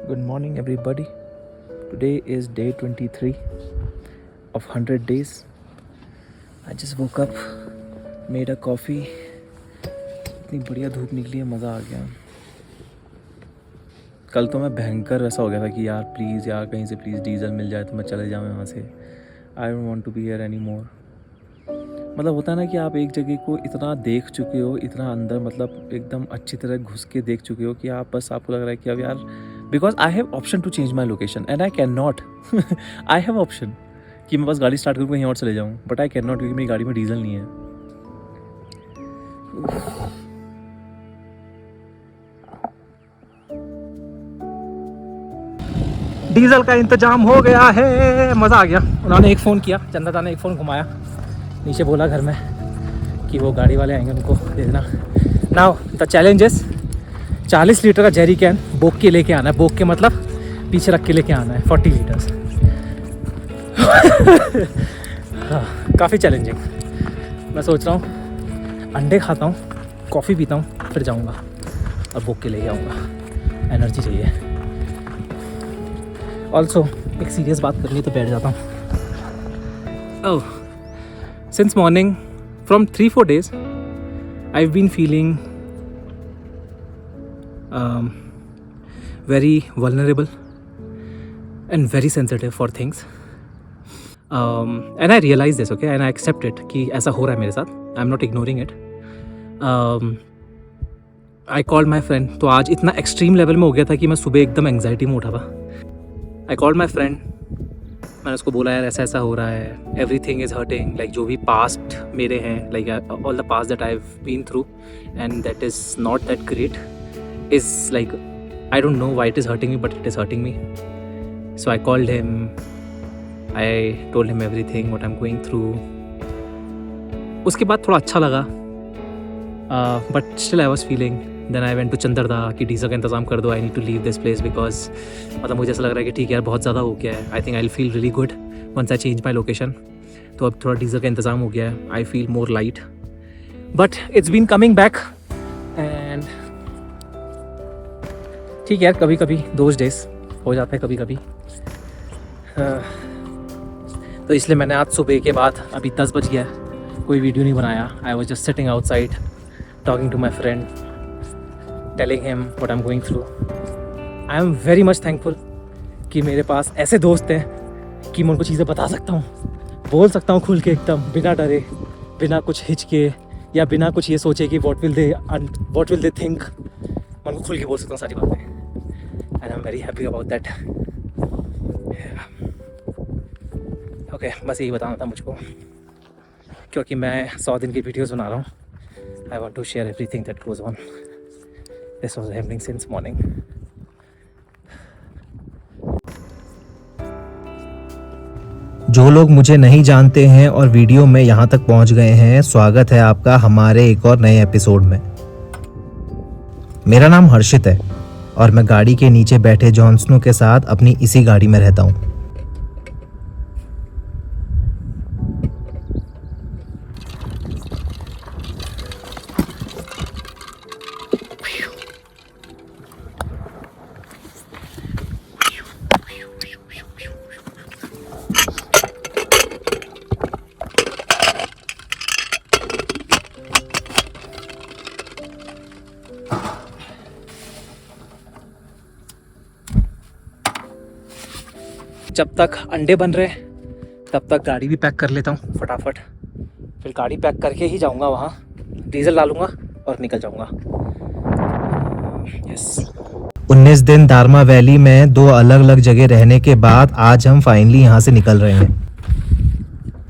Good morning, everybody. Today is day 23 of 100 days. I just woke up, made a coffee. इतनी बढ़िया धूप निकली है, मज़ा आ गया. कल तो मैं भयंकर वैसा हो गया था कि यार प्लीज़ यार कहीं से प्लीज़ डीजल मिल जाए तो मैं चले जाऊँ यहाँ से. I don't want to be here any more. मतलब होता है ना कि आप एक जगह को इतना देख चुके हो, इतना अंदर मतलब एकदम अच्छी तरह घुस के देख चुके हो कि आप बस आपको लग रहा है कि अब यार because I have option to change my location and I can not. I have option कि मैं बस गाड़ी स्टार्ट करूँ कहीं और चले जाऊँ, बट आई कैन नॉट क्योंकि मेरी गाड़ी में डीजल नहीं है. डीजल का इंतजाम हो गया है, मज़ा आ गया. उन्होंने एक फ़ोन किया, चंदा ने एक फ़ोन घुमाया, नीचे बोला घर में कि वो गाड़ी वाले आएंगे उनको दे देना. Now the challenge is 40 litre का जेरी कैन बोक के लेके आना है. बोक के मतलब पीछे रख के लेके आना है 40 लीटर्स. हाँ, काफ़ी चैलेंजिंग. मैं सोच रहा हूँ अंडे खाता हूँ, कॉफ़ी पीता हूँ, फिर जाऊँगा और बोक के लेके आऊँगा. एनर्जी चाहिए. ऑल्सो एक सीरियस बात करनी तो बैठ जाता हूँ. ओह, since morning from 3-4 days I've been feeling very vulnerable and very sensitive for things, and I realize this, okay, and I accept it कि ऐसा हो रहा है मेरे साथ. I'm not ignoring it. I called my friend. तो आज इतना एक्सट्रीम लेवल में हो गया था कि मैं सुबह एकदम एंग्जाइटी में उठा था. I called my friend. मैंने उसको बोला यार ऐसा ऐसा हो रहा है, एवरीथिंग इज़ हर्टिंग. लाइक जो भी पास्ट मेरे हैं, like all the past that I have been through and that is not that great is like I don't know why it is hurting me, but it is hurting me. So I called him, I told him everything what I am going through. उसके बाद थोड़ा अच्छा लगा, but still I was feeling. Then I went to Chandarda कि diesel का इंतज़ाम कर दो, I need to leave this place because मतलब मुझे ऐसा लग रहा है कि ठीक है यार बहुत ज़्यादा हो गया है. I think I will feel really good once I change my location. तो अब थोड़ा डीजल का इंतज़ाम हो गया है. I feel more light, but it's been coming back and ठीक है यार, कभी कभी दोज डेज हो जाता है कभी कभी. तो इसलिए मैंने आज सुबह के बाद, अभी 10 बज गया है, कोई वीडियो नहीं बनाया. I was just sitting outside talking to my friend, telling him what I'm going through. I am very much thankful कि मेरे पास ऐसे दोस्त हैं कि मैं उनको चीज़ें बता सकता हूँ, बोल सकता हूँ खुल के एकदम बिना डरे, बिना कुछ हिचके या बिना कुछ ये सोचे कि what will they think. मैं उनको खुल के बोल सकता हूँ सारी बातें and I'm very happy about that. Okay, बस यही बताना था मुझको क्योंकि मैं 100 दिन की वीडियोज़ बना रहा हूँ. I want to share everything that goes on. This was happening since morning. जो लोग मुझे नहीं जानते हैं और वीडियो में यहाँ तक पहुँच गए हैं, स्वागत है आपका हमारे एक और नए एपिसोड में. मेरा नाम हर्षित है और मैं गाड़ी के नीचे बैठे जॉन स्नो के साथ अपनी इसी गाड़ी में रहता हूँ. जब तक अंडे बन रहे तब तक गाड़ी भी पैक कर लेता हूँ फटाफट. फिर गाड़ी पैक करके ही जाऊँगा वहाँ, डीजल डालूँगा और निकल जाऊँगा. यस. 19 दिन दारमा वैली में 2 अलग अलग जगह रहने के बाद आज हम फाइनली यहाँ से निकल रहे हैं.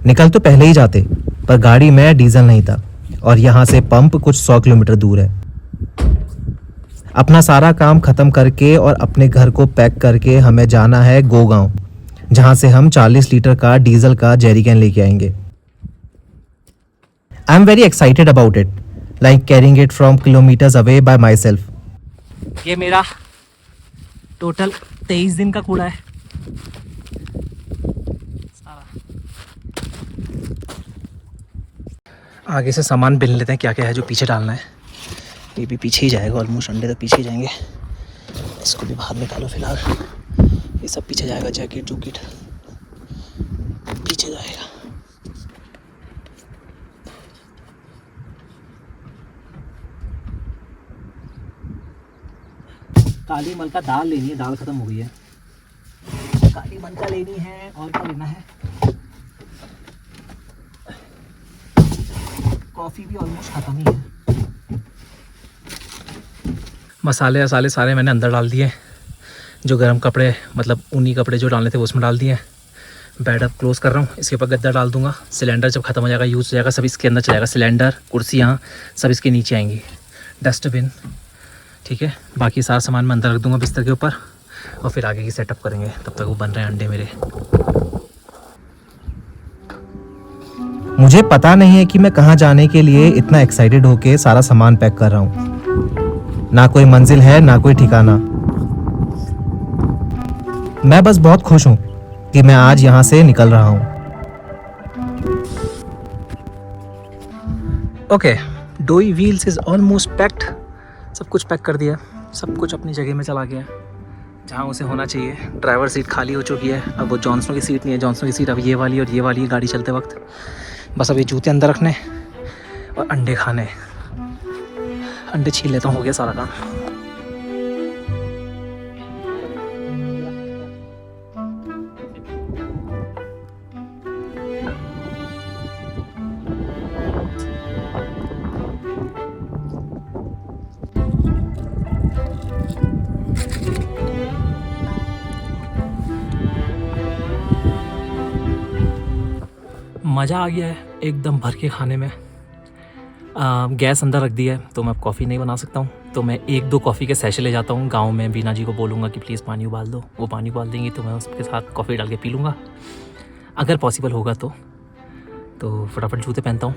निकल तो पहले ही जाते, पर गाड़ी में डीजल नहीं था और यहाँ से पंप कुछ 100 किलोमीटर दूर है. अपना सारा काम खत्म करके और अपने घर को पैक करके हमें जाना है गोगांव, जहाँ से हम 40 लीटर का डीजल का जेरी कैन लेके आएंगे. I am very excited about it, like carrying it from kilometres away by my self. ये मेरा टोटल 23 दिन का कूड़ा है. आगे से सामान बिन लेते हैं क्या क्या है जो पीछे डालना है. ये भी पीछे ही जाएगा ऑलमोस्ट, अंडे तो पीछे ही जाएंगे. इसको भी बाहर निकालो फिलहाल, ये सब पीछे जाएगा, जैकेट जूकेट पीछे जाएगा। काली मलका दाल लेनी है, दाल खत्म हो गई है। काली मलका लेनी है और क्या लेना है, कॉफ़ी भी ऑलमोस्ट ख़त्म ही है। मसाले वसाले सारे मैंने अंदर डाल दिए, जो गर्म कपड़े मतलब ऊनी कपड़े जो डालने थे वो उसमें डाल दिए। बेड अब क्लोज़ कर रहा हूँ, इसके ऊपर गद्दा डाल दूंगा। सिलेंडर जब ख़त्म हो जाएगा, यूज़ हो जाएगा, सब इसके अंदर चलेगा। सिलेंडर, कुर्सियाँ सब इसके नीचे आएंगी, डस्टबिन, ठीक है। बाकी सारा सामान मैं अंदर रख दूँगा बिस्तर के ऊपर, और फिर आगे की सेटअप करेंगे। तब तक वो बन रहे हैं अंडे मेरे। मुझे पता नहीं है कि मैं कहाँ जाने के लिए इतना एक्साइटेड होके सारा सामान पैक कर रहा हूँ। ना कोई मंजिल है, ना कोई ठिकाना। मैं बस बहुत खुश हूँ कि मैं आज यहाँ से निकल रहा हूँ। ओके, डोई व्हील्स इज़ ऑलमोस्ट पैक्ड। सब कुछ पैक कर दिया, सब कुछ अपनी जगह में चला गया जहाँ उसे होना चाहिए। ड्राइवर सीट खाली हो चुकी है, अब वो जॉनसनों की सीट नहीं है। जॉनसनों की सीट अब ये वाली और ये वाली है गाड़ी चलते वक्त। बस अभी जूते अंदर रखने और अंडे खाने। अंडे छील लेता हूँ, हो गया सारा काम। मज़ा आ गया है एकदम भर के खाने में। गैस अंदर रख दिया है, तो मैं अब कॉफ़ी नहीं बना सकता हूँ। तो मैं 1-2 कॉफ़ी के सैशे ले जाता हूँ गांव में। बीना जी को बोलूँगा कि प्लीज़ पानी उबाल दो, वो पानी उबाल देंगी तो मैं उसके साथ कॉफ़ी डाल के पी लूँगा, अगर पॉसिबल होगा तो फटाफट जूते पहनता हूँ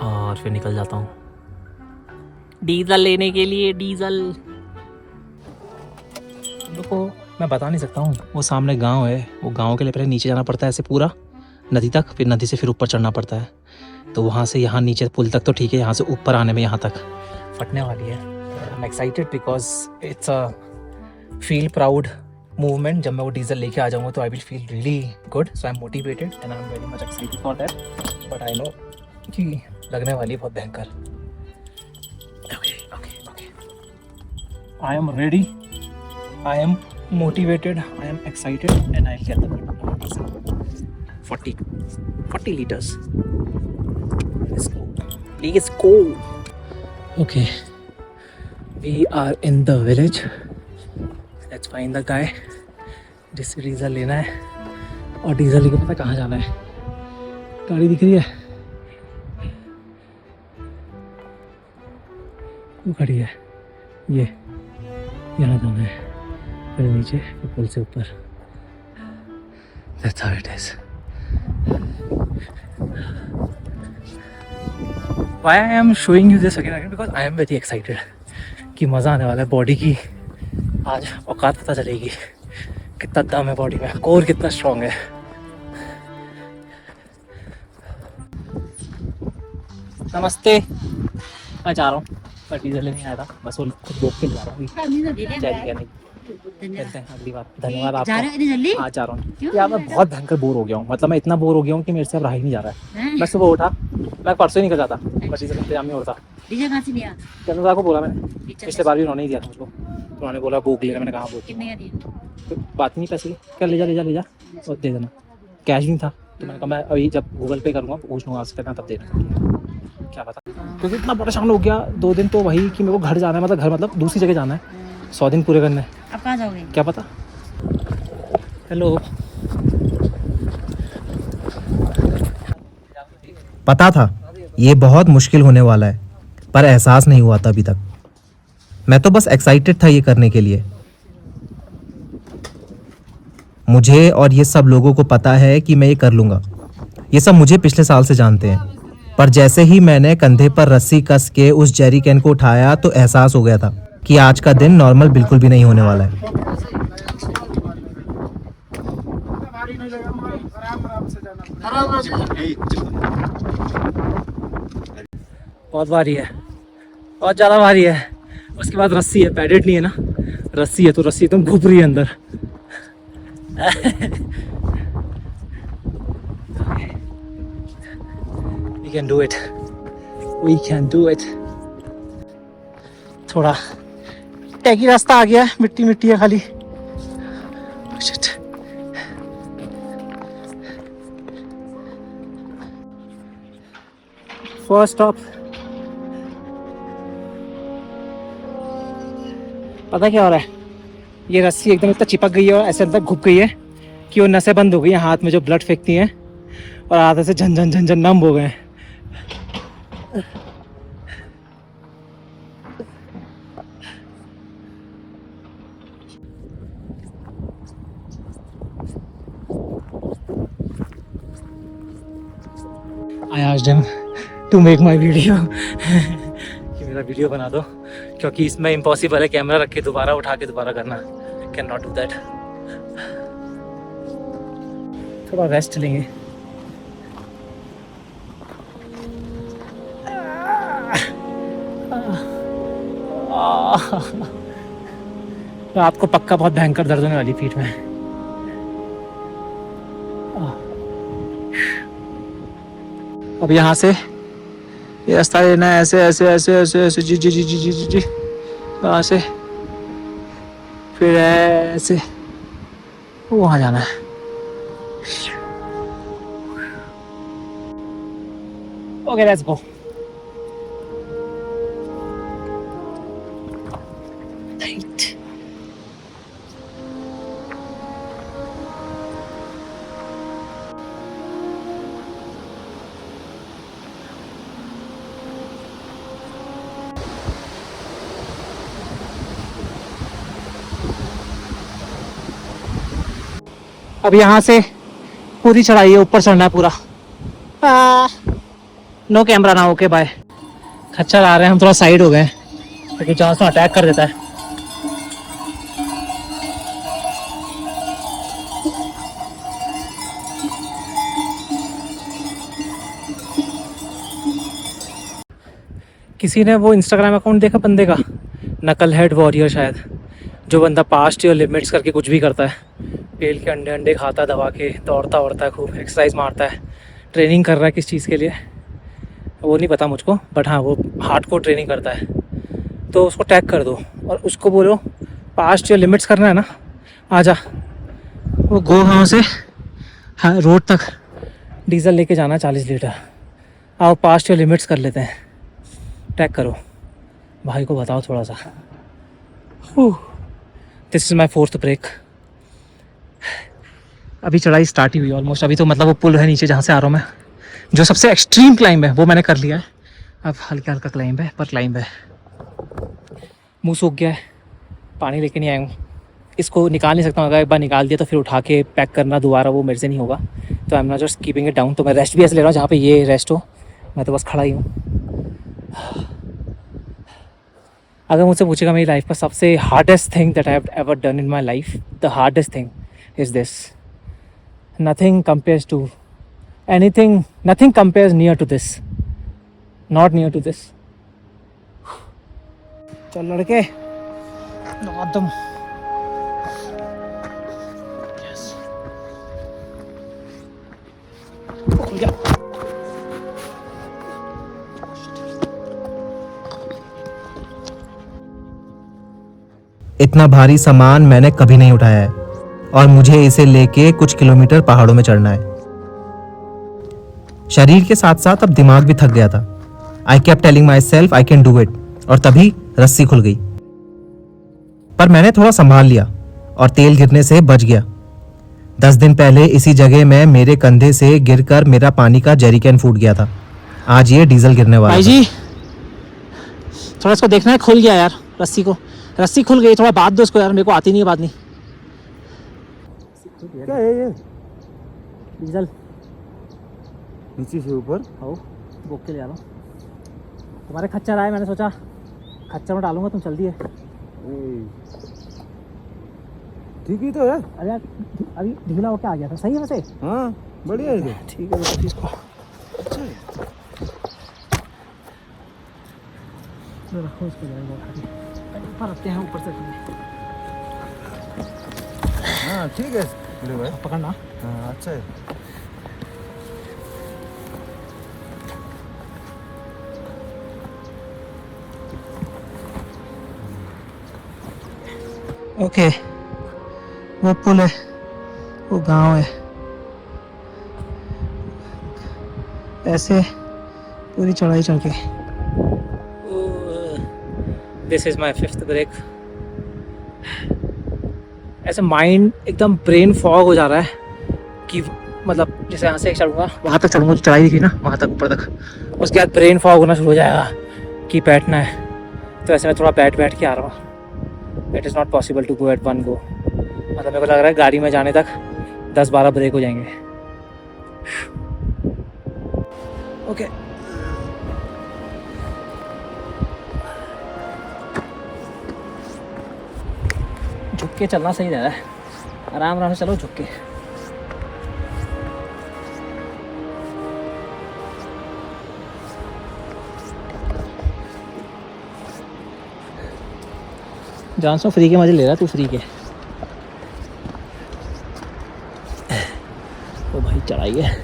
और फिर निकल जाता हूँ डीजल लेने के लिए। डीजल देखो, मैं बता नहीं सकता हूँ। वो सामने गाँव है, वो गाँव के लिए पहले नीचे जाना पड़ता है ऐसे पूरा नदी तक, फिर नदी से फिर ऊपर चढ़ना पड़ता है। तो वहाँ से यहाँ नीचे पुल तक तो ठीक है, यहाँ से ऊपर आने में यहाँ तक फटने वाली है। I am excited because it's a feel proud movement. जब मैं वो डीजल लेके आ जाऊँगा तो आई will feel really good. So I am motivated and I am very much excited for that. But I know कि लगने वाली है बहुत भयंकर। Okay okay okay, I am ready, I am motivated, I am excited, and I'll get the 40 liters. Let's go. Okay, we are in the village. Let's find the guy जिससे diesel लेना है, और डीजल लेके पता कहाँ जाना है। गाड़ी दिख रही है, वो खड़ी है, ये यहाँ जाना है, फिर नीचे पुल से ऊपर। That's how it is. Why I am showing you this again because I am very excited कि मज़ा आने वाला है। बॉडी की आज औकात पता चलेगी, कितना दम है बॉडी में, कोर कितना स्ट्रॉन्ग है। नमस्ते, मैं जा रहा हूँ, पर डीजल लेने आया था, बस वो खुद बोल के जा रहा हूँ। अगली बार धन्यवाद आपका। आज जा रहा हूँ यार, मैं बहुत भयंकर बोर हो गया हूँ। मतलब मैं इतना बोर हो गया हूँ कि मेरे से अब रहा ही नहीं जा रहा है। मैं सुबह उठा, मैं परसों ही निकल जाता, बस डीजल इंतजाम नहीं होता। चंद्रदा को बोला मैंने, पिछले बार भी उन्होंने ही दिया था मुझको। उन्होंने बोला बुक लेगा, मैंने कहा बुक, तो बात नहीं पैसे की, क्या ले जा और दे देना। कैश नहीं था तो मैंने कहा मैं अभी जब गूगल पे करूँगा पूछ लूँगा उससे, तब देना। क्या पता, क्योंकि इतना परेशान हो गया 2 दिन तो वही कि मेरे को घर जाना है, मतलब घर मतलब दूसरी जगह जाना है, 100 दिन पूरे करने। अब कहाँ जाओगे? क्या पता। हेलो, पता था ये बहुत मुश्किल होने वाला है, पर एहसास नहीं हुआ था अभी तक। मैं तो बस एक्साइटेड था ये करने के लिए। मुझे और ये सब लोगों को पता है कि मैं ये कर लूँगा। ये सब मुझे पिछले साल से जानते हैं, पर जैसे ही मैंने कंधे पर रस्सी कस के उस जेरी कैन को उठाया तो एहसास हो गया था कि आज का दिन नॉर्मल बिल्कुल भी नहीं होने वाला है। बहुत भारी है, बहुत ज़्यादा भारी है। उसके बाद रस्सी है, पैडेड नहीं है ना, रस्सी है तो रस्सी एकदम घुप रही है अंदर। We can do it. We can do it. थोड़ा टैकी रास्ता आ गया है, मिट्टी मिट्टी है खाली। Shit. First stop. पता क्या हो रहा है, ये रस्सी एकदम इतना चिपक गई है और ऐसे अंदर घुप गई है कि वो नसें बंद हो गई हैं हाथ में जो ब्लड फेंकती हैं, और हाथ से झन झन झन झन नम हो गए हैं। I asked him to make my video कि मेरा वीडियो बना दो, क्योंकि इसमें इम्पॉसिबल है कैमरा रख के दोबारा उठा के दोबारा करना। Can not do that. थोड़ा रेस्ट लेंगे। रात को पक्का बहुत भयंकर दर्द होने वाली पीठ में। अब यहाँ से ये रास्ता लेना है, ऐसे ऐसे ऐसे ऐसे ऐसे जी जी जी जी जी जी जी, वहाँ से फिर ऐसे वहाँ जाना है। Okay let's go. अब यहाँ से पूरी चढ़ाई है, ऊपर चढ़ना है पूरा। नो कैमरा ना, ओके बाय। खच्चर आ रहे हैं, हम थोड़ा साइड हो गए क्योंकि जहाँ से अटैक कर देता है। किसी ने वो इंस्टाग्राम अकाउंट देखा बंदे का, नकल हेड वॉरियर शायद, जो बंदा पास्ट योर लिमिट्स करके कुछ भी करता है, पेल के अंडे अंडे खाता है दबा के, दौड़ता है खूब, एक्सरसाइज मारता है, ट्रेनिंग कर रहा है किस चीज़ के लिए वो नहीं पता मुझको, बट हाँ वो हार्डकोर ट्रेनिंग करता है। तो उसको टैग कर दो और उसको बोलो पास्ट योर लिमिट्स करना है ना, आजा। वो गो गाँव से हाँ रोड तक डीजल लेके जाना 40 लीटर। आओ पास्ट योर लिमिट्स कर लेते हैं, टैग करो, भाई को बताओ थोड़ा सा। This is my 4th break. अभी चढ़ाई स्टार्ट ही हुई ऑलमोस्ट। अभी तो मतलब वो पुल है नीचे जहाँ से आ रहा हूँ मैं, जो सबसे एक्सट्रीम क्लाइंब है वो मैंने कर लिया है। अब हल्का हल्का क्लाइंब है, पर क्लाइंब है। मुंह सूख गया है, पानी लेके नहीं आया हूँ, इसको निकाल नहीं सकता हूँ। अगर एक बार निकाल दिया तो फिर उठा के पैक करना दोबारा वो मेरे से नहीं होगा, तो I am not just keeping it down. तो मैं रेस्ट भी ऐसे ले रहा हूँ जहाँ पे ये रेस्ट हो, मैं तो बस खड़ा ही हूँ। अगर मुझसे पूछेगा मेरी लाइफ का सबसे hardest thing that I have ever done in my life, the hardest thing is this. Nothing compares to anything, nothing compares near to this, not near to this. चल लड़के, एकदम yes. खुल जा। इतना भारी सामान मैंने कभी नहीं उठाया है और मुझे इसे लेके कुछ किलोमीटर पहाड़ों में चढ़ना है। शरीर के साथ साथ अब दिमाग भी थक गया था। I kept telling my self I can do it, और तभी रस्सी खुल गई। पर मैंने थोड़ा संभाल लिया और तेल गिरने से बच गया। 10 दिन पहले इसी जगह में मेरे कंधे से गिरकर मेरा पानी का जेरिकैन फूट गया था। आज ये डीजल गिरने वाला भाई जी थोड़ा इसको देखना है, खुल गया यार रस्सी को, रस्सी खुल गई, थोड़ा बात दो इसको यार, मेरे को आती नहीं है बात। नहीं क्या है ये? डीजल नीचे से ऊपर आओ, बोक के ले आ लो। तुम्हारे खच्चर आए, मैंने सोचा खच्चर में डालूंगा, तुम चल दिए। ठीक ही तो है। अरे यार अभी ढीला होके आ गया था, सही है वैसे। हाँ बढ़िया है ये। ठीक है तो इसको अच्छा है। रखो, इसको ऊपर रखते हैं ऊपर से। हाँ ठीक है अरे भाई, पकड़ना। हाँ अच्छा है। ओके, वो पुल है, वो गांव है, ऐसे पूरी चढ़ाई चढ़ के। This is my 5th break. ऐसे माइंड एकदम ब्रेन फॉग हो जा रहा है कि मतलब जैसे यहाँ से चढ़ूँगा वहाँ तक चढ़ूँगा, चढ़ाई दिखी ना वहाँ तक ऊपर तक, उसके बाद ब्रेन फॉग होना शुरू हो जाएगा कि बैठना है। तो ऐसे मैं थोड़ा बैठ के आ रहा हूँ। It is not possible to go at one go. मतलब मेरे को लग रहा है गाड़ी में जाने तक 10-12 ब्रेक हो जाएंगे। ओके झुक के चलना सही रह रहा है, आराम आराम से चलो झुक के। जानसो फ्री के मजे ले रहा तू, फ्री के। ओ भाई चढ़ाई है।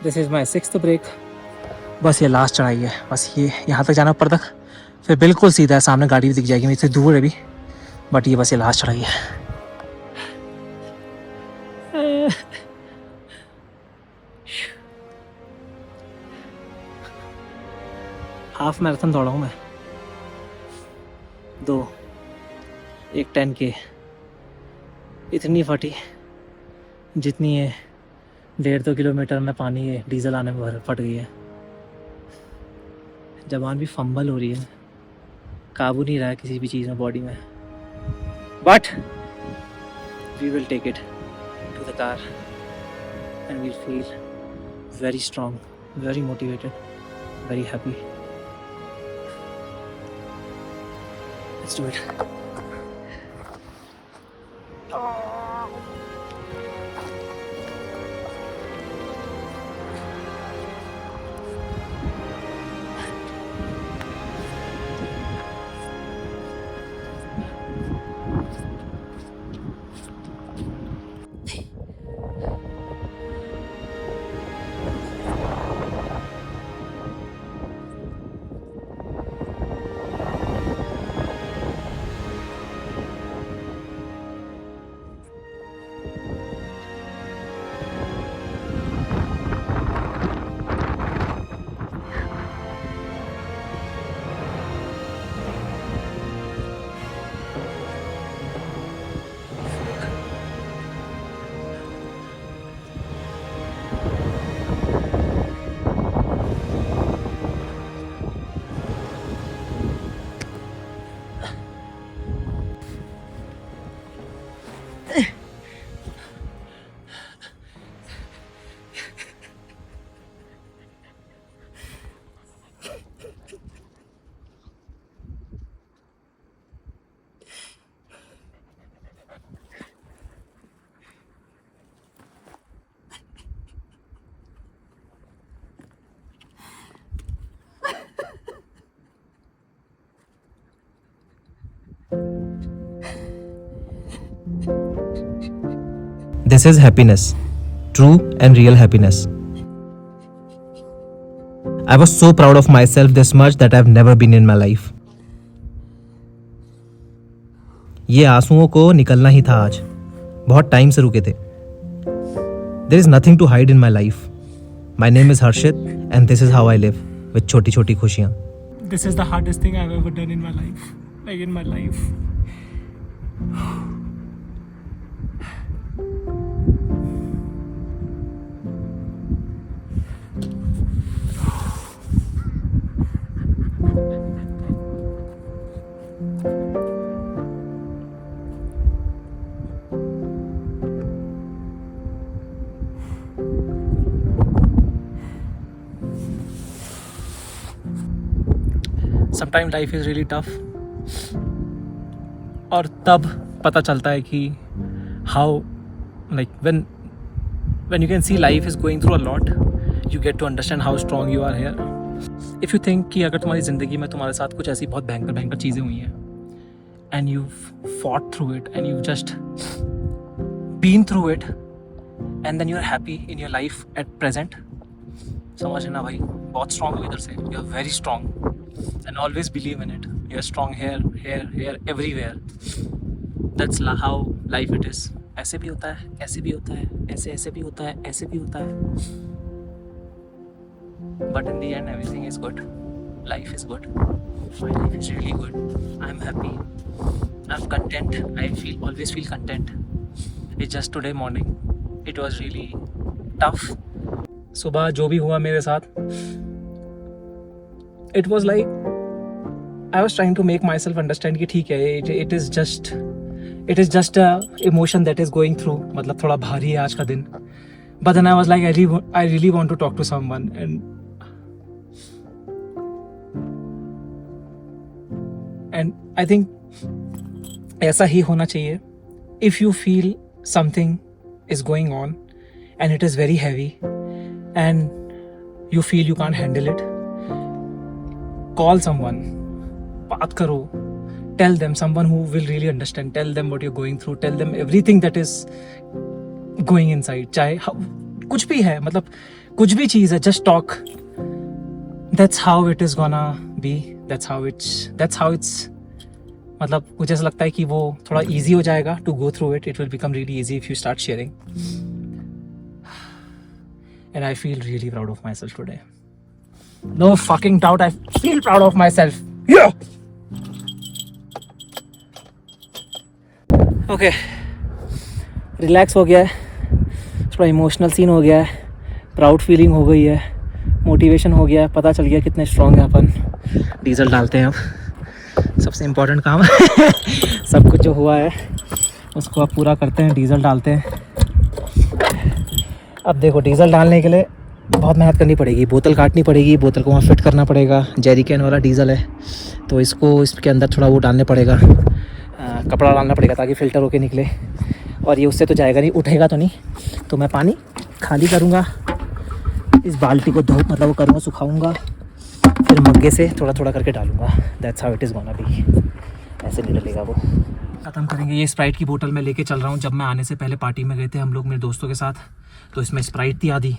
This is my 6th break. बस ये लास्ट चढ़ाई है, बस ये यहाँ तक जाना ऊपर तक, फिर बिल्कुल सीधा है, सामने गाड़ी भी दिख जाएगी, मेरे से दूर है अभी, बट ये बस ये लास्ट चढ़ाई है। हाफ मैराथन दौड़ा हूँ मैं, 2, एक 10K, इतनी फटी जितनी है 1.5-2 किलोमीटर में पानी है डीजल आने में फट गई है। जबान भी फंबल हो रही है, काबू नहीं रहा है किसी भी चीज़ में बॉडी में, but we will take it to the car and we'll feel very strong, very motivated, very happy. Let's do it. This is happiness, true and real happiness. I was so proud of myself this much that I've never been in my life. ये आंसुओं को निकलना ही था आज, बहुत time से रुके थे. There is nothing to hide in my life. My name is Harshit and this is how I live, with छोटी छोटी खुशियाँ. This is the hardest thing I've ever done in my life. Like in my life. Sometimes life is really tough. और तब पता चलता है कि how like when you can see life is going through a lot, you get to understand how strong you are here. If you think कि अगर तुम्हारी ज़िंदगी में तुम्हारे साथ कुछ ऐसी बहुत भयंकर भयंकर चीज़ें हुई हैं and you fought through it and you just been through it and then you are happy in your life at present, समझ लेना भाई बहुत स्ट्रॉन्ग हो इधर से, you are very strong and always believe in it, you are strong here everywhere, that's how life it is. ऐसे भी होता है, ऐसे भी होता है, ऐसे भी होता है, ऐसे भी होता है, but in the end everything is good, life is good, my life is really good, I'm happy, I'm content, I always feel content. It's just today morning it was really tough. सुबह जो भी हुआ मेरे साथ, it was like I was trying to make myself understand कि ठीक है, it is just a emotion that is going through, मतलब थोड़ा भारी है आज का दिन, but then I was like I really want to talk to someone and I think ऐसा ही होना चाहिए. If you feel something is going on and it is very heavy and you feel you can't handle it, call someone, बात करो, tell them, someone who will really understand, tell them what you're going through, tell them everything that is going inside, चाहे कुछ भी है, मतलब कुछ भी चीज़ है, just talk. That's how it is gonna be, that's how it's मतलब मुझे ऐसा लगता है कि वो थोड़ा easy हो जाएगा to go through it will become really easy if you start sharing. And I feel really proud of myself today. No fucking doubt, I feel proud of myself. Yeah! Okay, relax हो गया है, थोड़ा emotional scene हो गया है, proud feeling हो गई है, मोटिवेशन हो गया है, पता चल गया कितने स्ट्रॉन्ग हैं अपन. डीजल डालते हैं अब, सबसे इम्पोर्टेंट काम सब कुछ जो हुआ है उसको अब पूरा करते हैं, डीजल डालते हैं. अब देखो डीजल डालने के लिए बहुत मेहनत करनी पड़ेगी, बोतल काटनी पड़ेगी, बोतल को वहाँ फिट करना पड़ेगा. जेरी कैन वाला डीजल है तो इसको इसके अंदर थोड़ा वो डालने पड़ेगा, कपड़ा डालना पड़ेगा ताकि फ़िल्टर होके निकले, और ये उससे तो जाएगा नहीं, उठेगा तो नहीं. तो मैं पानी खाली करूँगा, इस बाल्टी को धो मतलब वो करूँगा, सुखाऊँगा, फिर मग्गे से थोड़ा थोड़ा करके डालूँगा. That's how it is gonna be. ऐसे नहीं डलेगा वो. ख़त्म करेंगे. ये स्प्राइट की बोतल मैं लेके चल रहा हूँ. जब मैं आने से पहले पार्टी में गए थे हम लोग मेरे दोस्तों के साथ, तो इसमें स्प्राइट थी आधी,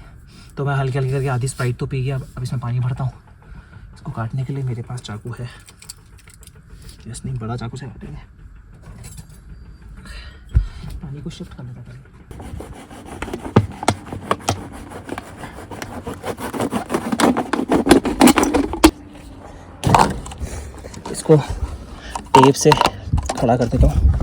तो मैं हल्की हल्की करके आधी स्प्राइट तो पी गया. अब इसमें पानी भरता हूँ. इसको काटने के लिए मेरे पास चाकू है, जैसे नहीं बड़ा चाकू से काटेंगे. पानी को शिफ्ट करने का इसको टेप से खड़ा कर देता हूँ.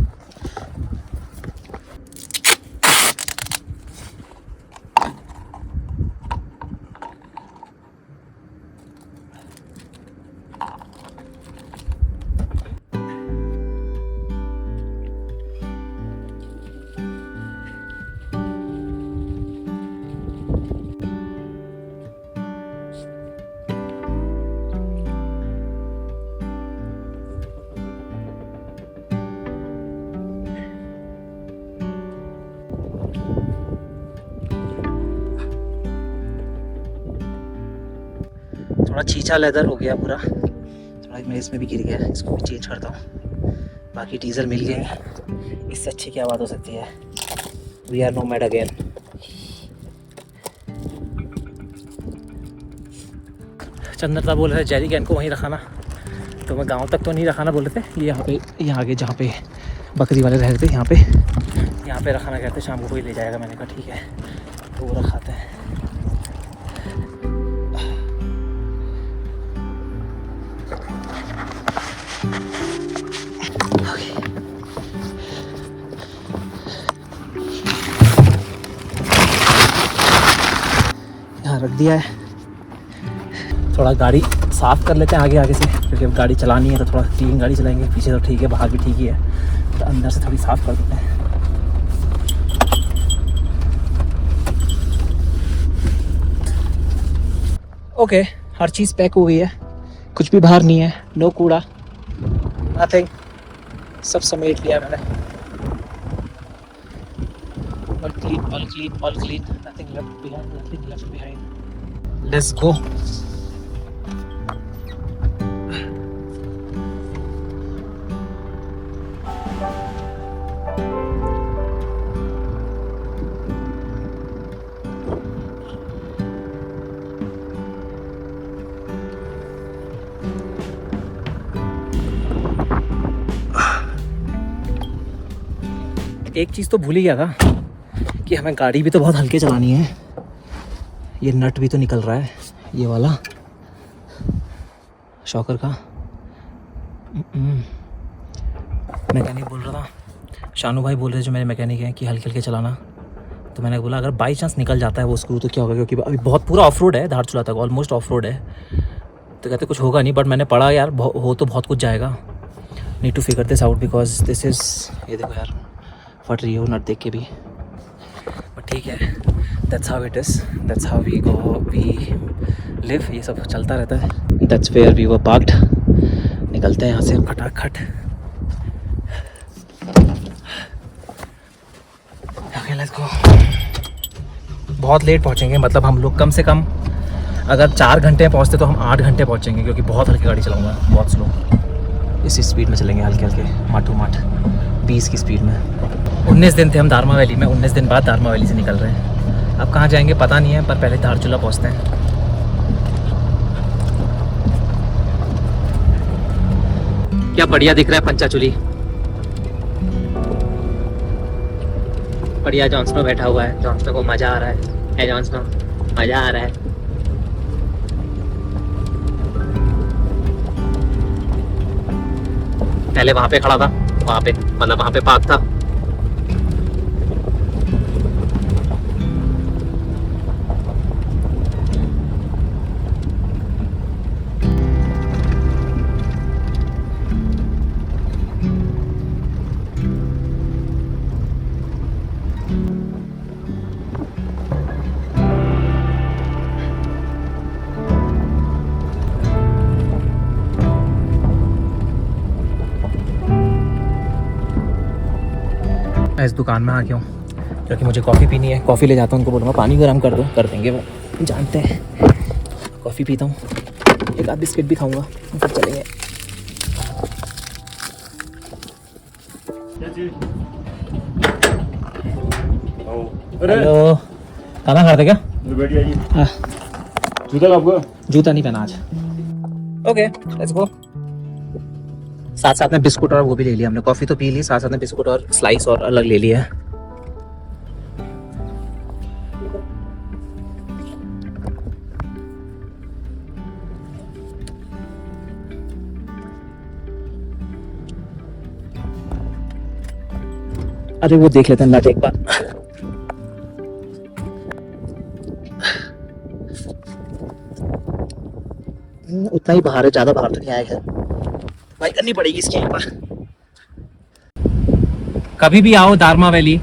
थोड़ा चीचा लेदर हो गया पूरा, थोड़ा मैं इसमें भी गिर गया, इसको भी चेंज करता हूँ. बाकी डीजल मिल गए, इससे अच्छी क्या बात हो सकती है. We are nomad again. Chandrata बोल रहे थे जेरी कैन को वहीं रखाना, तो मैं गांव तक तो नहीं रखाना बोल रहे थे, ये यहाँ पे, यहाँ आगे जहाँ पे बकरी वाले रह रहे थे यहाँ पे रखाना कहते. शाम को कोई ले जाएगा. मैंने कहा ठीक है, तो वो रखाते हैं. यहाँ रख दिया है. थोड़ा गाड़ी साफ़ कर लेते हैं आगे से, क्योंकि अब गाड़ी चलानी है तो थोड़ा क्लीन गाड़ी चलाएंगे. पीछे तो ठीक है, बाहर भी ठीक ही है, तो अंदर से थोड़ी साफ़ कर देते हैं. ओके, हर चीज़ पैक हो गई है, कुछ भी बाहर नहीं है, नो कूड़ा, नथिंग, सब समेट लिया मैंने. all clean, nothing left behind. Let's go. एक चीज़ तो भूल ही गया था कि हमें गाड़ी भी तो बहुत हल्के चलानी है। ये नट भी तो निकल रहा है, ये वाला शॉकर का। मैकेनिक बोल रहा था, शानू भाई बोल रहे जो मेरे मैकेनिक हैं कि हल्के हल्के चलाना। तो मैंने बोला अगर बाई चांस निकल जाता है वो स्क्रू तो क्या होगा, क्योंकि अभी बहुत पूरा ऑफ रोड है, धारचूला तक ऑलमोस्ट ऑफ रोड है। तो कहते कुछ होगा नहीं, बट मैंने पढ़ा यार हो तो बहुत कुछ जाएगा। Need to figure this out because this is, ये देखो यार फट रही हो नट देख के भी, बट ठीक है, that's how it is, that's how we go we live. ये सब चलता रहता है। That's where we were parked. निकलते हैं यहाँ से खटाखट। Okay let's go. बहुत लेट पहुँचेंगे, मतलब हम लोग कम से कम अगर 4 घंटे में पहुँचते तो हम 8 घंटे पहुँचेंगे, क्योंकि बहुत हल्की गाड़ी चलाऊँगा, बहुत स्लो। इसी स्पीड में चलेंगे, हल्के हल्के माठू माठ 20 की स्पीड में। 19 दिन थे हम दारमा वैली में, 19 दिन बाद दारमा वैली से निकल रहे हैं। अब कहाँ जाएंगे पता नहीं है, पर पहले धारचूला पहुँचते हैं। क्या बढ़िया दिख रहा है पंचाचूली। बढ़िया जॉन्सनो बैठा हुआ है, जॉन्सनो को मज़ा आ रहा है जॉन्सनो, मज़ा आ रहा है। पहले वहाँ पे खड़ा था, वहाँ पे मतलब वहाँ पे पार्क था। मैं इस दुकान में आ गया हूँ क्योंकि मुझे कॉफ़ी पीनी है। कॉफ़ी ले जाता हूँ, उनको बोलूँगा पानी गर्म कर दो, कर देंगे वो, जानते हैं। कॉफ़ी पीता हूँ, एक आध बिस्किट भी खाऊँगा, फिर चलेंगे। हेलो, खाना खा रहे थे क्या? हाँ। जूता आपका? जूता नहीं पहना आज। Okay let's go. साथ साथ में बिस्कुट और वो भी ले लिया हमने। कॉफ़ी तो पी ली, साथ साथ में बिस्कुट और स्लाइस और अलग ले लिया है। अरे वो देख लेते हैं नट एक बार। उतना ही बाहर है, ज़्यादा बाहर तो नहीं आएगा। भाई करनी पड़ेगी इसके यहाँ पर। कभी भी आओ दारमा वैली,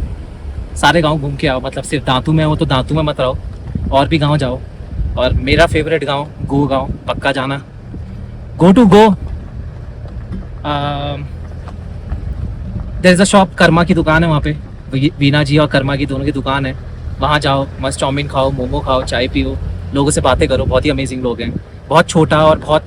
सारे गांव घूम के आओ, मतलब सिर्फ दांतू में हो तो दांतू में मत रहो, और भी गांव जाओ। और मेरा फेवरेट गांव गो गांव, पक्का जाना। Go to go. There is a shop, Karma की दुकान है वहाँ पे, वीना जी और कर्मा की दोनों की दुकान है। वहाँ जाओ, मस्त चाउमीन खाओ, मोमो खाओ, चाय पियो, लोगों से बातें करो। बहुत ही अमेजिंग लोग हैं। बहुत छोटा और बहुत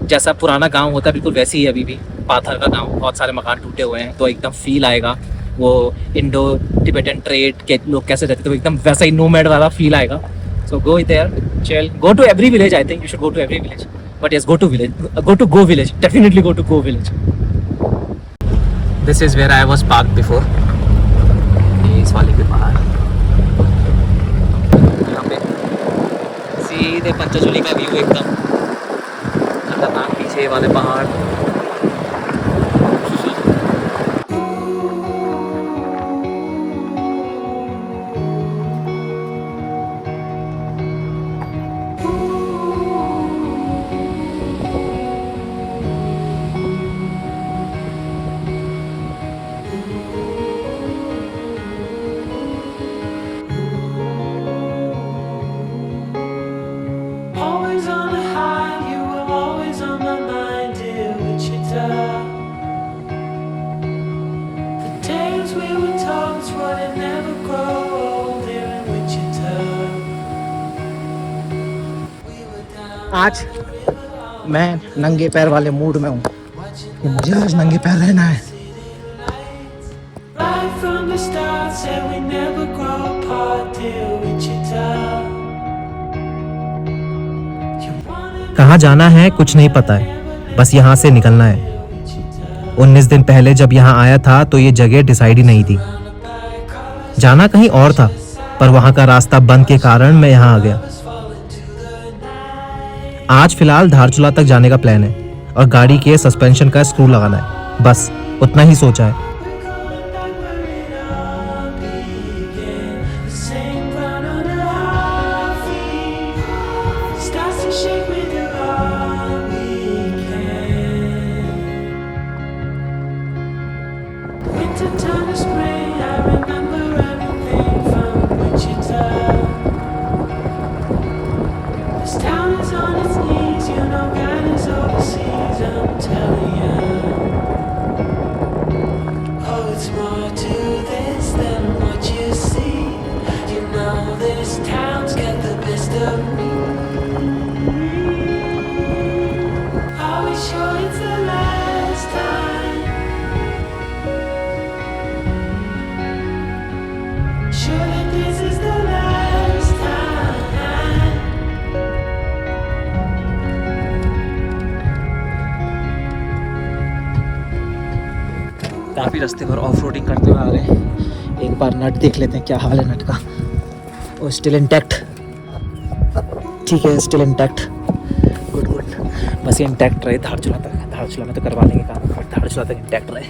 जैसा पुराना गांव होता है बिल्कुल वैसे ही है अभी भी। पाथर का गांव, बहुत सारे मकान टूटे हुए हैं, तो एकदम फील आएगा वो इंडो टिबेटन ट्रेड के लोग कैसे रहते थे, तो एकदम वैसा ही नोमैड वाला फील आएगा। So go there, chill, go to every village. I think you should go to every village, but yes, go to village, go to go village, definitely go to go village. This is where I was parked before, इस वाले के बाहर। यहाँ पे सीधे पंचाचूली का view एकदम खतरनाक, पीछे वाले पहाड़। Always on a high, you were always on my mind, dear Wichita. The days we were taught would never grow old here in Wichita. We were down आज मैं नंगे पैर वाले मूड में हूँ कि मुझे आज नंगे पैर रहना है। right from the start, said we never grow apart, dear Wichita. You wanted कहाँ जाना है कुछ नहीं पता है, बस यहाँ से निकलना है। 19 दिन पहले जब यहाँ आया था तो ये जगह डिसाइड ही नहीं थी। जाना कहीं और था, पर वहां का रास्ता बंद के कारण मैं यहाँ आ गया। आज फिलहाल धारचूला तक जाने का प्लान है और गाड़ी के सस्पेंशन का स्क्रू लगाना है, बस उतना ही सोचा है। The same ground under our feet starts to shake with your heart weekend. Winter time to spring, I remember everything from Wichita. This town is on its knees, you know God is overseas, I'm telling you. Oh, it's more to this than what you see. You know this town's got the best of me. Are we sure it's the last time? Sure that this is the last time. काफ़ी रास्ते पर off roading करते हुए आ गए। एक बार नट देख लेते हैं क्या हाल है नट का। ओ स्टिल इंटैक्ट, ठीक है स्टिल इंटैक्ट, गुड गुड। बस ये इंटैक्ट रहे धारचूला तक, धारचूला में तो करवा लेंगे काम, बट धारचूला तक इंटैक्ट रहे।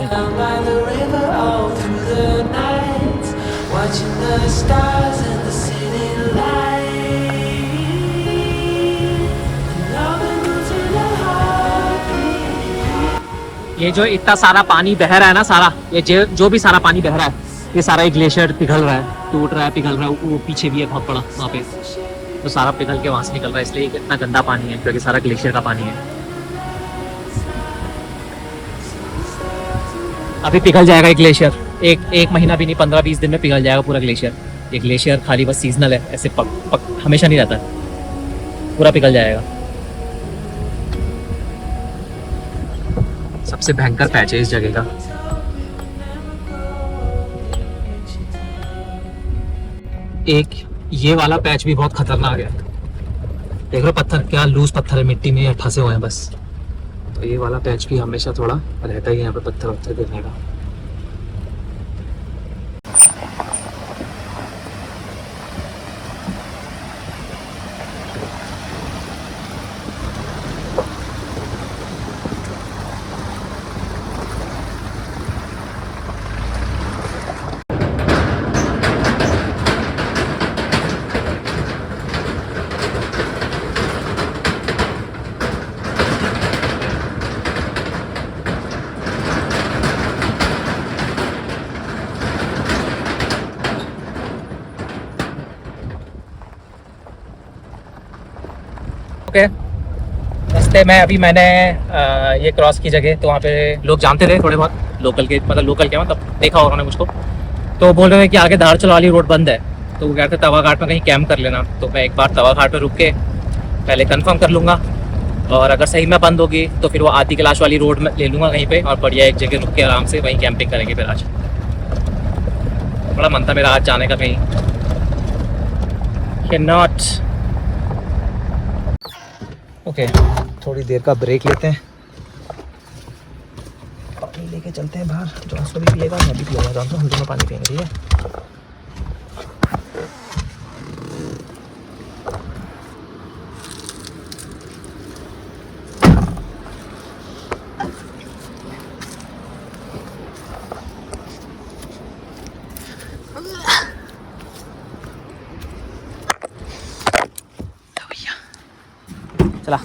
Down by the river all through the nights, watching the stars and the city lights. And all the moons in the heartbeat. ये जो इतना सारा पानी बह रहा है ना, सारा ये जो भी सारा पानी बह रहा है, ये सारा एक ग्लेशियर पिघल रहा है, टूट रहा है, पिघल रहा है। वो पीछे भी है बहुत बड़ा, वहाँ पे तो सारा पिघल के वहाँ से निकल रहा है, इसलिए इतना गंदा पानी है क्योंकि सारा ग्लेशियर का पानी है। अभी पिघल जाएगा ये ग्लेशियर, एक महीना भी नहीं, 15-20 दिन में पिघल जाएगा पूरा ग्लेशियर। ये ग्लेशियर खाली बस सीजनल है, ऐसे पक हमेशा नहीं रहता है, पूरा पिघल जाएगा। सबसे भयंकर पैच है इस जगह का। एक ये वाला पैच भी बहुत खतरनाक है, देख लो पत्थर क्या लूज पत्थर है, मिट्टी में फंसे हुए हैं बस। तो ये वाला पैच भी हमेशा थोड़ा रहता ही है यहाँ पे पत्थर वत्थर गिरने का। ओके रास्ते में अभी मैंने ये क्रॉस की जगह, तो वहाँ पे लोग जानते थे थोड़े बहुत, लोकल के मतलब लोकल क्या मतलब देखा होगा उन्होंने मुझको, तो बोल रहे थे कि आगे धारचूला वाली रोड बंद है, तो वो कहते तवा घाट में कहीं कैंप कर लेना। तो मैं एक बार तवा घाट पर रुक के पहले कंफर्म कर लूँगा, और अगर सही में बंद होगी तो फिर वो आदि कैलाश वाली रोड में ले लूँगा कहीं पे, और बढ़िया एक जगह रुक के आराम से वहीं कैंपिंग करेंगे। फिर आज बड़ा मन था मेरा आज जाने का कहीं, कैन नॉट। ओके थोड़ी देर का ब्रेक लेते हैं, पानी लेके चलते हैं बाहर। जॉन्स को भी पिएगा, मैं भी पियूँगा, जॉन्स हम दोनों पानी पियेंगे, ठीक है। चला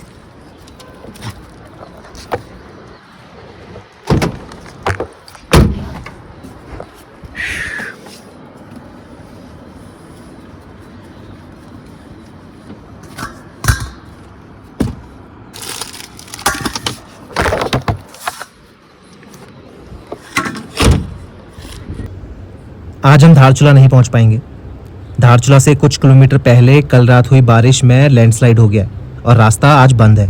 आज हम धारचूला नहीं पहुंच पाएंगे। धारचूला से कुछ किलोमीटर पहले कल रात हुई बारिश में लैंडस्लाइड हो गया और रास्ता आज बंद है।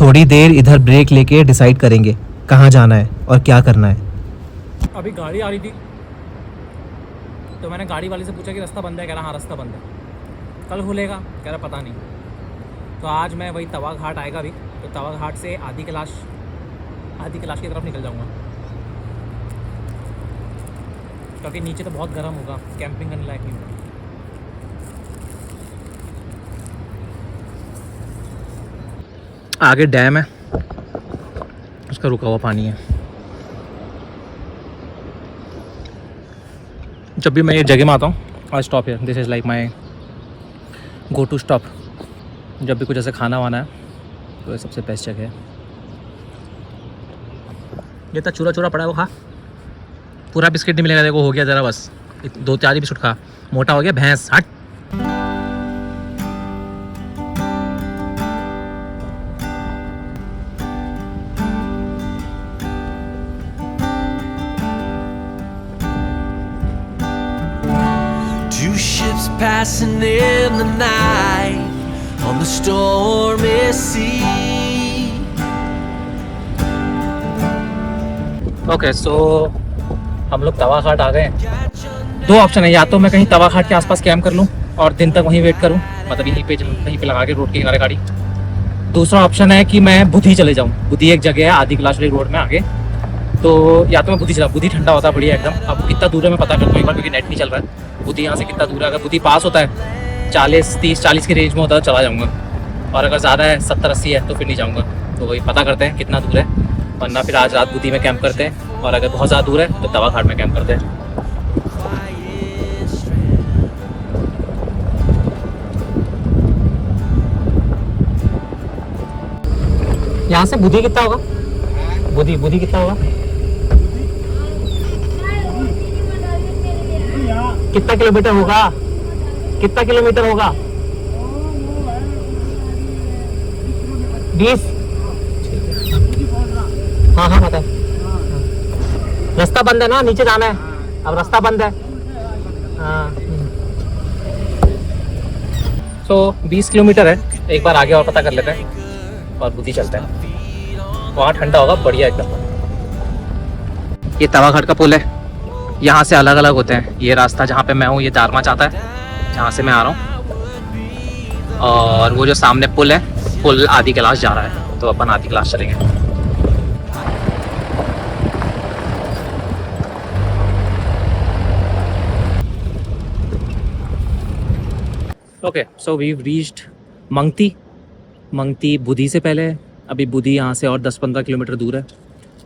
थोड़ी देर इधर ब्रेक लेके डिसाइड करेंगे कहाँ जाना है और क्या करना है। अभी गाड़ी आ रही थी तो मैंने गाड़ी वाले से पूछा कि रास्ता बंद है, कह रहा हाँ रास्ता बंद है, कल खुलेगा, कह रहा पता नहीं। तो आज मैं वही तवा घाट आएगा अभी, तो तवा घाट से आदि कैलाश की तरफ निकल जाऊँगा। क्योंकि नीचे तो बहुत गर्म होगा, कैंपिंग करने लायक नहीं होगा। आगे डैम है, उसका रुका हुआ पानी है। जब भी मैं ये जगह में आता हूँ I stop here, this is like my go to stop. जब भी कुछ ऐसे खाना वाना है तो ये सबसे बेस्ट जगह है। ये तो चूरा चूरा पड़ा है वो खा, पूरा बिस्किट नहीं मिलेगा, देखो हो गया ज़रा, बस 2-4 ही बिस्कुट खा, मोटा हो गया भैंस, हट। Two ships passing in the night on the stormy sea. Okay so हम लोग तवा घाट आ गए हैं। 2 ऑप्शन है, या तो मैं कहीं तवा घाट के आसपास कैंप कर लूँ और दिन तक वहीं वेट करूँ, मतलब यहीं पे कहीं पे लगा के रोड के किनारे गाड़ी। दूसरा ऑप्शन है कि मैं बुधी चले जाऊँ। बुधी एक जगह है आदि कैलाश वाली रोड में आगे, तो या तो मैं बुधी चला, बुधी ठंडा होता है बढ़िया एकदम। अब कितना दूर है मैं पता करता हूँ एक बार, क्योंकि नेट नहीं चल रहा है। बुधी यहाँ से कितना दूर है, अगर बुधी पास होता है 40-30-40 की रेंज में होता है तो चला जाऊँगा, और अगर ज़्यादा है 70-80 है तो फिर नहीं जाऊँगा। तो वही पता करते हैं कितना दूर है, वरना फिर आज रात बुधी में कैंप करते हैं, और अगर बहुत ज़्यादा दूर है तो तवा घाट में कैंप करते हैं। यहाँ से बुधी कितना होगा? बुधी कितना होगा? कितना किलोमीटर होगा? कितना किलोमीटर होगा? 20? हाँ हाँ बता। रास्ता बंद है ना, नीचे जाना है, अब रास्ता बंद है। हाँ सो 20 किलोमीटर है, एक बार आगे और पता कर लेते हैं और बुधी चलते हैं। वहाँ ठंडा होगा बढ़िया एकदम। ये तवा घाट का पुल है, यहाँ से अलग अलग होते हैं। ये रास्ता जहाँ पे मैं हूँ ये दारमा जाता है, जहाँ से मैं आ रहा हूँ, और वो जो सामने पुल है, पुल आदि कैलाश जा रहा है, तो अपन आदि कैलाश चलेंगे। ओके सो वी रीच्ड मंगती बुधी से पहले। अभी बुधी यहाँ से और 10-15 किलोमीटर दूर है,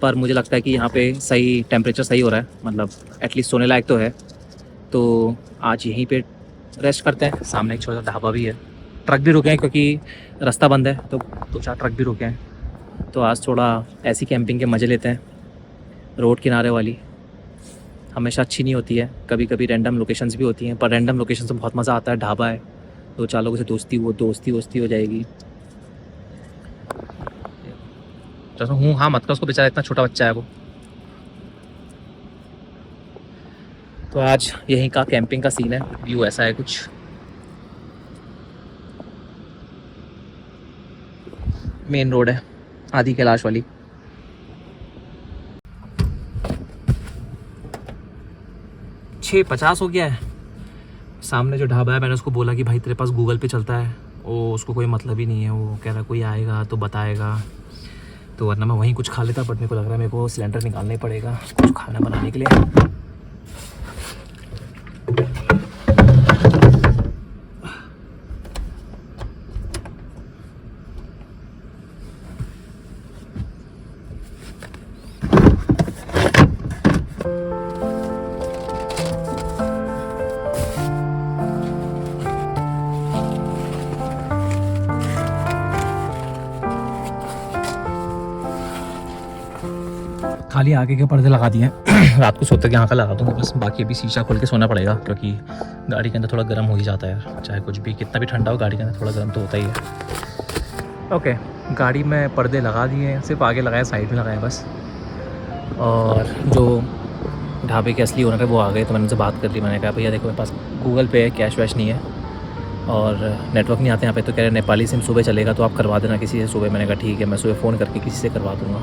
पर मुझे लगता है कि यहाँ पे सही टेम्परेचर सही हो रहा है, मतलब एटलीस्ट सोने लायक तो है। तो आज यहीं पे रेस्ट करते हैं। सामने एक छोटा ढाबा भी है, ट्रक भी रुके हैं क्योंकि रास्ता बंद है, तो 2-4 ट्रक भी रुके हैं। तो आज थोड़ा ऐसी कैंपिंग के मज़े लेते हैं। रोड किनारे वाली हमेशा अच्छी नहीं होती है, कभी कभी रैंडम लोकेशंस भी होती हैं, पर रैंडम लोकेशन से बहुत मज़ा आता है। ढाबा है, 2-4 लोगों से दोस्ती हो जाएगी। जैसा हूँ हाँ मत कर उसको, बेचारा इतना छोटा बच्चा है वो। तो आज यहीं का कैंपिंग का सीन है, व्यू ऐसा है कुछ। मेन रोड है आदि कैलाश वाली। छः 50 हो गया है। सामने जो ढाबा है, मैंने उसको बोला कि भाई तेरे पास गूगल पे चलता है, वो उसको कोई मतलब ही नहीं है, वो कह रहा कोई आएगा तो बताएगा, तो वरना मैं वहीं कुछ खा लेता। बट मेरे को लग रहा है मेरे को सिलेंडर निकालना ही पड़ेगा कुछ खाना बनाने के लिए। खाली आगे के पर्दे लगा दिए हैं। रात को सोते के यहाँ का लगा दूँगा बस, बाकी अभी शीशा खोल के सोना पड़ेगा, क्योंकि गाड़ी के अंदर थोड़ा गर्म हो ही जाता है। चाहे कुछ भी कितना भी ठंडा हो, गाड़ी के अंदर थोड़ा गर्म तो होता ही है। ओके गाड़ी में पर्दे लगा दिए हैं, सिर्फ आगे लगाए, साइड में लगाए बस। और जो ढाबे के असली ओनर है वो आ गए, तो मैंने उनसे बात कर ली। मैंने कहा भैया देखो मेरे पास गूगल पे है, कैश वैश नहीं है और नेटवर्क नहीं आते यहाँ पे। तो कह रहे नेपाली सिम सुबह चलेगा तो आप करवा देना किसी से सुबह। मैंने कहा ठीक है, मैं सुबह फ़ोन करके किसी से करवा दूँगा।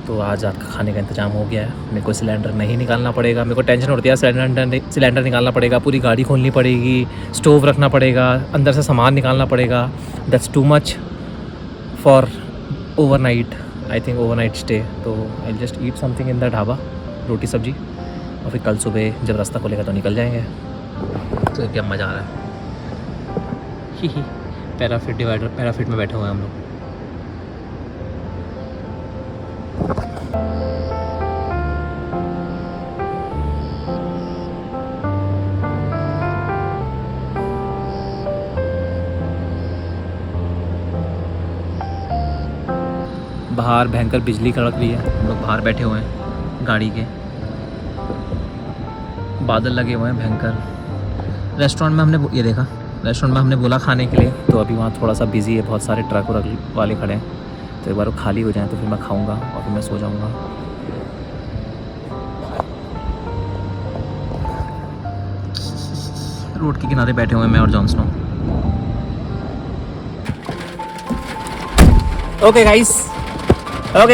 तो आज रात का खाने का इंतजाम हो गया है। मेरे को सिलेंडर नहीं निकालना पड़ेगा। मेरे को टेंशन होती है सिलेंडर निकालना पड़ेगा, पूरी गाड़ी खोलनी पड़ेगी, स्टोव रखना पड़ेगा, अंदर से सामान निकालना पड़ेगा। That's too much for overnight, I think overnight stay. तो I just eat something in the dhaba, roti sabzi, और फिर कल सुबह जब रास्ता खुलेगा तो निकल जाएंगे। तो क्या मज़ा आ रहा है। ही पैराफिट डिवाइडर, पैराफिट में बैठे हुए हैं हम लोग। बाहर भयंकर बिजली कड़क रही है। हम लोग बाहर बैठे हुए हैं गाड़ी के, बादल लगे हुए हैं भयंकर। रेस्टोरेंट में हमने ये देखा, रेस्टोरेंट में हमने बोला खाने के लिए, तो अभी वहाँ थोड़ा सा बिजी है, बहुत सारे ट्रक व्रक वाले खड़े हैं। तो एक बार वो खाली हो जाए तो फिर मैं खाऊंगा और फिर मैं सो जाऊंगा। रोड के किनारे बैठे हुए हैं मैं और जॉन स्नो। ओके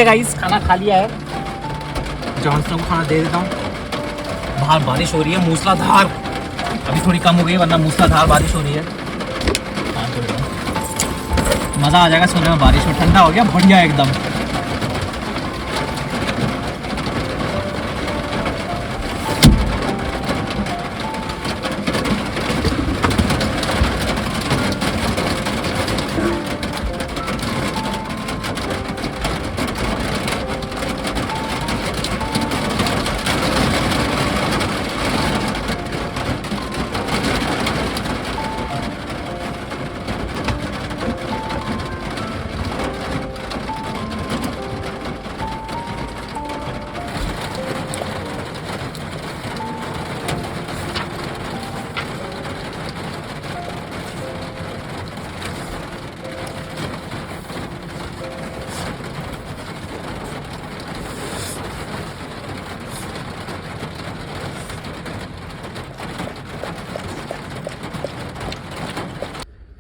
गाइस, खाना खा लिया है। जॉन स्नो को खाना दे देता हूँ। बाहर बारिश हो रही है मूसलाधार, अभी थोड़ी कम हो गई वरना मूसलाधार बारिश हो रही है। मज़ा आ जाएगा सोने में, बारिश में ठंडा हो गया बढ़िया एकदम।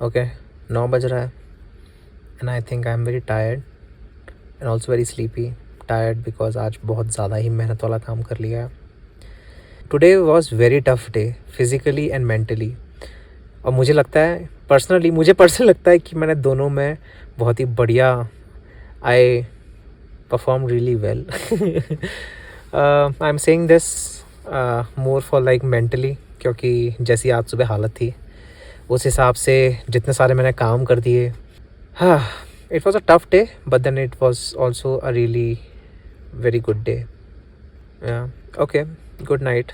ओके 9 बज रहा है and I think I am very tired and also very sleepy. Tired because आज बहुत ज़्यादा ही मेहनत वाला काम कर लिया है। Today was very tough day physically and mentally. और मुझे लगता है मुझे पर्सनली लगता है कि मैंने दोनों में बहुत ही बढ़िया I perform really well. I am saying this more for like mentally, क्योंकि जैसी आज सुबह हालत थी उस हिसाब से जितने सारे मैंने काम कर दिए। हाँ, it was a tough day but then it was also a really very good day. Okay, good night.